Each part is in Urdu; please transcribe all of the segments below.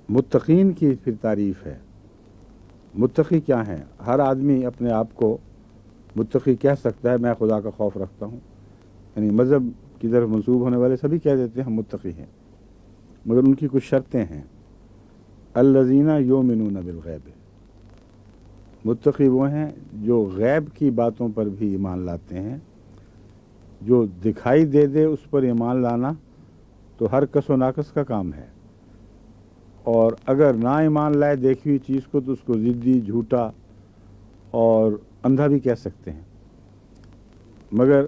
متقین کی پھر تعریف ہے۔ متقی کیا ہیں؟ ہر آدمی اپنے آپ کو متقی کہہ سکتا ہے، میں خدا کا خوف رکھتا ہوں، یعنی مذہب کی طرف منسوب ہونے والے سبھی کہہ دیتے ہیں ہم متقی ہیں، مگر ان کی کچھ شرطیں ہیں۔ الذین یؤمنون بالغیب، متقی وہ ہیں جو غیب کی باتوں پر بھی ایمان لاتے ہیں۔ جو دکھائی دے دے اس پر ایمان لانا تو ہر کس و ناقص کا کام ہے، اور اگر نہ ایمان لائے دیکھی ہوئی چیز کو تو اس کو ضدی، جھوٹا اور اندھا بھی کہہ سکتے ہیں۔ مگر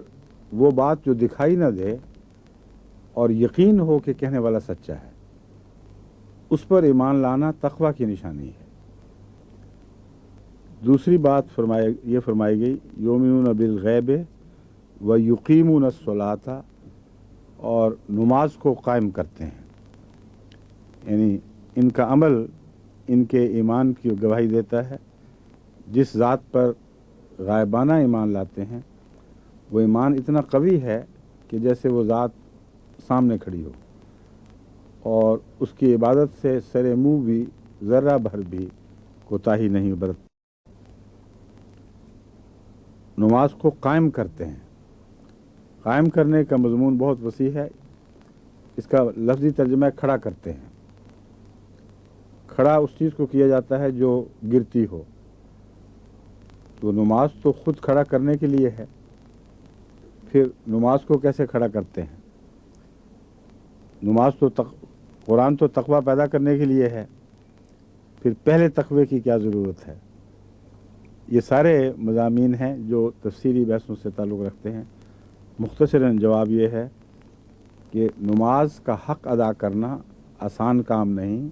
وہ بات جو دکھائی نہ دے اور یقین ہو کہ کہنے والا سچا ہے، اس پر ایمان لانا تقویٰ کی نشانی ہے۔ دوسری بات یہ فرمائی گئی یؤمنون بالغیب و یقیمون الصلاۃ، اور نماز کو قائم کرتے ہیں، یعنی ان کا عمل ان کے ایمان کی گواہی دیتا ہے۔ جس ذات پر غائبانہ ایمان لاتے ہیں وہ ایمان اتنا قوی ہے کہ جیسے وہ ذات سامنے کھڑی ہو، اور اس کی عبادت سے سر منہ بھی ذرہ بھر بھی کوتاہی نہیں برت۔ نماز کو قائم کرتے ہیں۔ قائم کرنے کا مضمون بہت وسیع ہے، اس کا لفظی ترجمہ کھڑا کرتے ہیں۔ کھڑا اس چیز کو کیا جاتا ہے جو گرتی ہو، تو نماز تو خود کھڑا کرنے کے لیے ہے، پھر نماز کو کیسے کھڑا کرتے ہیں؟ نماز تو قرآن تو تقویٰ پیدا کرنے کے لیے ہے، پھر پہلے تقوی کی کیا ضرورت ہے؟ یہ سارے مضامین ہیں جو تفسیری بحثوں سے تعلق رکھتے ہیں۔ مختصراً جواب یہ ہے کہ نماز کا حق ادا کرنا آسان کام نہیں،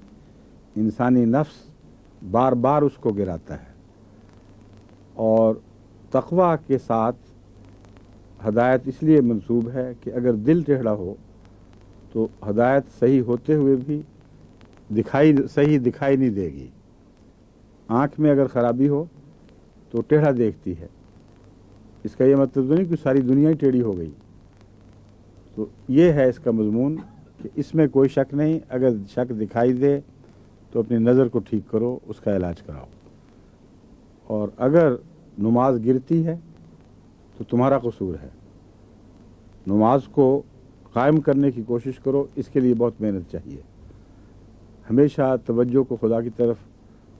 انسانی نفس بار بار اس کو گراتا ہے، اور تقویٰ کے ساتھ ہدایت اس لیے منسوب ہے کہ اگر دل ٹیڑھا ہو تو ہدایت صحیح ہوتے ہوئے بھی صحیح دکھائی نہیں دے گی۔ آنکھ میں اگر خرابی ہو تو ٹیڑھا دیکھتی ہے، اس کا یہ مطلب تو نہیں کہ ساری دنیا ہی ٹیڑھی ہو گئی۔ تو یہ ہے اس کا مضمون کہ اس میں کوئی شک نہیں، اگر شک دکھائی دے تو اپنی نظر کو ٹھیک کرو، اس کا علاج کراؤ، اور اگر نماز گرتی ہے تو تمہارا قصور ہے۔ نماز کو قائم کرنے کی کوشش کرو، اس کے لیے بہت محنت چاہیے۔ ہمیشہ توجہ کو خدا کی طرف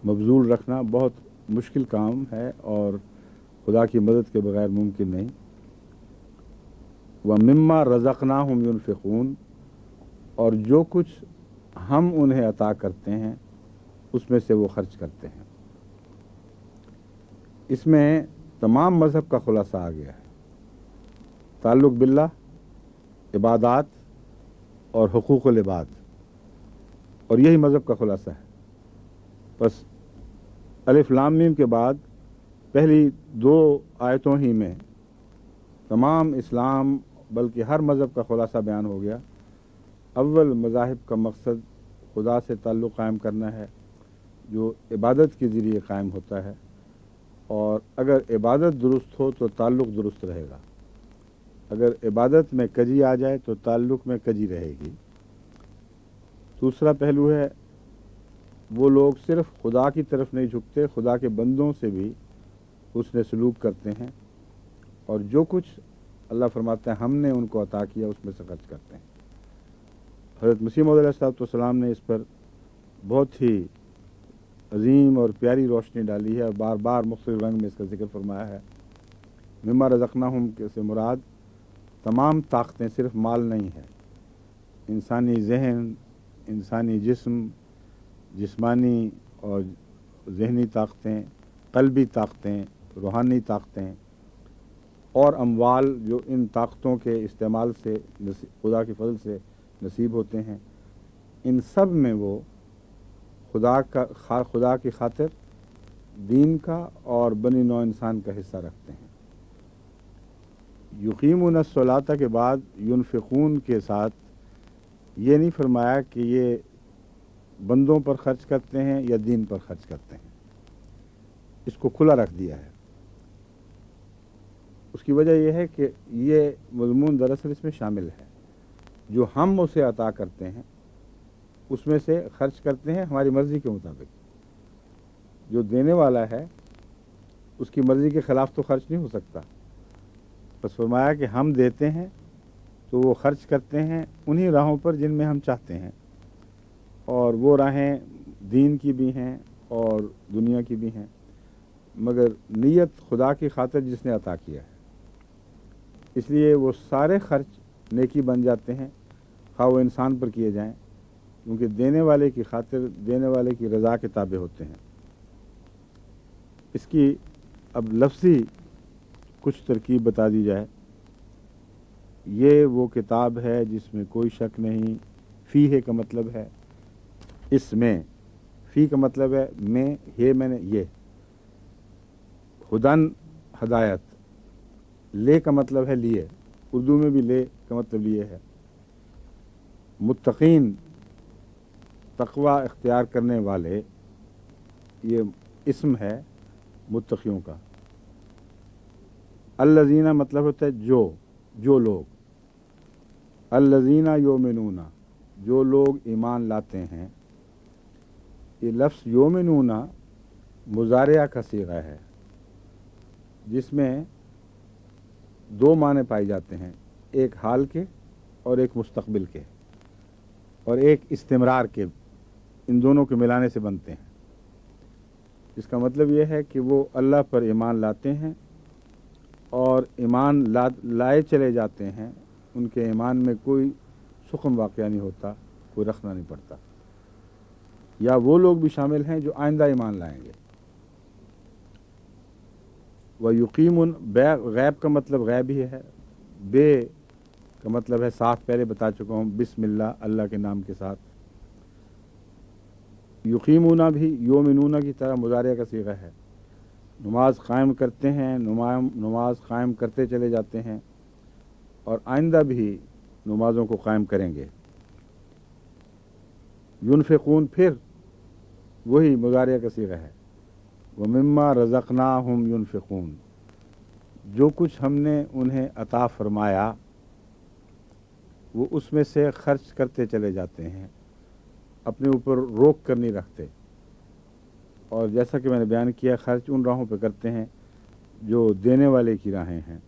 مبذول رکھنا بہت مشکل کام ہے، اور خدا کی مدد کے بغیر ممکن نہیں۔ وَمِمَّا رَزَقْنَاهُمْ يُنْفِقُونَ، اور جو کچھ ہم انہیں عطا کرتے ہیں اس میں سے وہ خرچ کرتے ہیں۔ اس میں تمام مذہب کا خلاصہ آ گیا ہے، تعلق باللہ، عبادات اور حقوق العباد، اور یہی مذہب کا خلاصہ ہے۔ بس الف لام میم کے بعد پہلی دو آیتوں ہی میں تمام اسلام بلکہ ہر مذہب کا خلاصہ بیان ہو گیا۔ اول مذاہب کا مقصد خدا سے تعلق قائم کرنا ہے، جو عبادت کے ذریعے قائم ہوتا ہے، اور اگر عبادت درست ہو تو تعلق درست رہے گا، اگر عبادت میں کجی آ جائے تو تعلق میں کجی رہے گی۔ دوسرا پہلو ہے وہ لوگ صرف خدا کی طرف نہیں جھکتے، خدا کے بندوں سے بھی حسن سلوک کرتے ہیں، اور جو کچھ اللہ فرماتے ہیں ہم نے ان کو عطا کیا اس میں سے خرچ کرتے ہیں۔ حضرت مسیح موعود علیہ السلام نے اس پر بہت ہی عظیم اور پیاری روشنی ڈالی ہے، اور بار بار مختلف رنگ میں اس کا ذکر فرمایا ہے۔ مما رزقناہم سے مراد تمام طاقتیں، صرف مال نہیں ہے، انسانی ذہن، انسانی جسم، جسمانی اور ذہنی طاقتیں، قلبی طاقتیں، روحانی طاقتیں، اور اموال جو ان طاقتوں کے استعمال سے خدا کے فضل سے نصیب ہوتے ہیں، ان سب میں وہ خدا کی خاطر دین کا اور بنی نوع انسان کا حصہ رکھتے ہیں۔ یقیمون الصلاۃ کے بعد ینفقون کے ساتھ یہ نہیں فرمایا کہ یہ بندوں پر خرچ کرتے ہیں یا دین پر خرچ کرتے ہیں، اس کو کھلا رکھ دیا ہے۔ اس کی وجہ یہ ہے کہ یہ مضمون دراصل اس میں شامل ہے، جو ہم اسے عطا کرتے ہیں اس میں سے خرچ کرتے ہیں ہماری مرضی کے مطابق. جو دینے والا ہے اس کی مرضی کے خلاف تو خرچ نہیں ہو سکتا. بس فرمایا کہ ہم دیتے ہیں تو وہ خرچ کرتے ہیں انہی راہوں پر جن میں ہم چاہتے ہیں, اور وہ راہیں دین کی بھی ہیں اور دنیا کی بھی ہیں, مگر نیت خدا کی خاطر جس نے عطا کیا ہے, اس لیے وہ سارے خرچ نیکی بن جاتے ہیں, خواہ وہ انسان پر کیے جائیں, کیونکہ دینے والے کی خاطر, دینے والے کی رضا کے تابع ہوتے ہیں. اس کی اب لفظی کچھ ترکیب بتا دی جائے. یہ وہ کتاب ہے جس میں کوئی شک نہیں. فیہ کا مطلب ہے اس میں, فی کا مطلب ہے میں, میں نے یہ, ہدن ہدایت, لے کا مطلب ہے لیے, اردو میں بھی لے کا مطلب لیے ہے. متقین تقوی اختیار کرنے والے, یہ اسم ہے متقیوں کا. الذین مطلب ہوتا ہے جو لوگ. الذین یؤمنون, جو لوگ ایمان لاتے ہیں. یہ لفظ یؤمنون مضارعہ کا صیغہ ہے جس میں دو معنی پائے جاتے ہیں, ایک حال کے اور ایک مستقبل کے اور ایک استمرار کے. ان دونوں کے ملانے سے بنتے ہیں. اس کا مطلب یہ ہے کہ وہ اللہ پر ایمان لاتے ہیں اور ایمان لائے چلے جاتے ہیں. ان کے ایمان میں کوئی سقم واقعہ نہیں ہوتا, کوئی رخنا نہیں پڑتا. یا وہ لوگ بھی شامل ہیں جو آئندہ ایمان لائیں گے. وَيُقِيمُونَ, غیب کا مطلب غیب ہی ہے. بے کا مطلب ہے ساتھ, پہلے بتا چکا ہوں, بسم اللہ, اللہ کے نام کے ساتھ. یقیمون بھی یومنون کی طرح مضارع کا صیغہ ہے. نماز قائم کرتے ہیں, نماز قائم کرتے چلے جاتے ہیں اور آئندہ بھی نمازوں کو قائم کریں گے. ينفقون پھر وہی مضارع کا صیغہ ہے. وَمِمَّا رَزَقْنَاهُمْ يُنفِقُونَ, جو کچھ ہم نے انہیں عطا فرمایا وہ اس میں سے خرچ کرتے چلے جاتے ہیں, اپنے اوپر روک کر نہیں رکھتے. اور جیسا کہ میں نے بیان کیا, خرچ ان راہوں پہ کرتے ہیں جو دینے والے کی راہیں ہیں.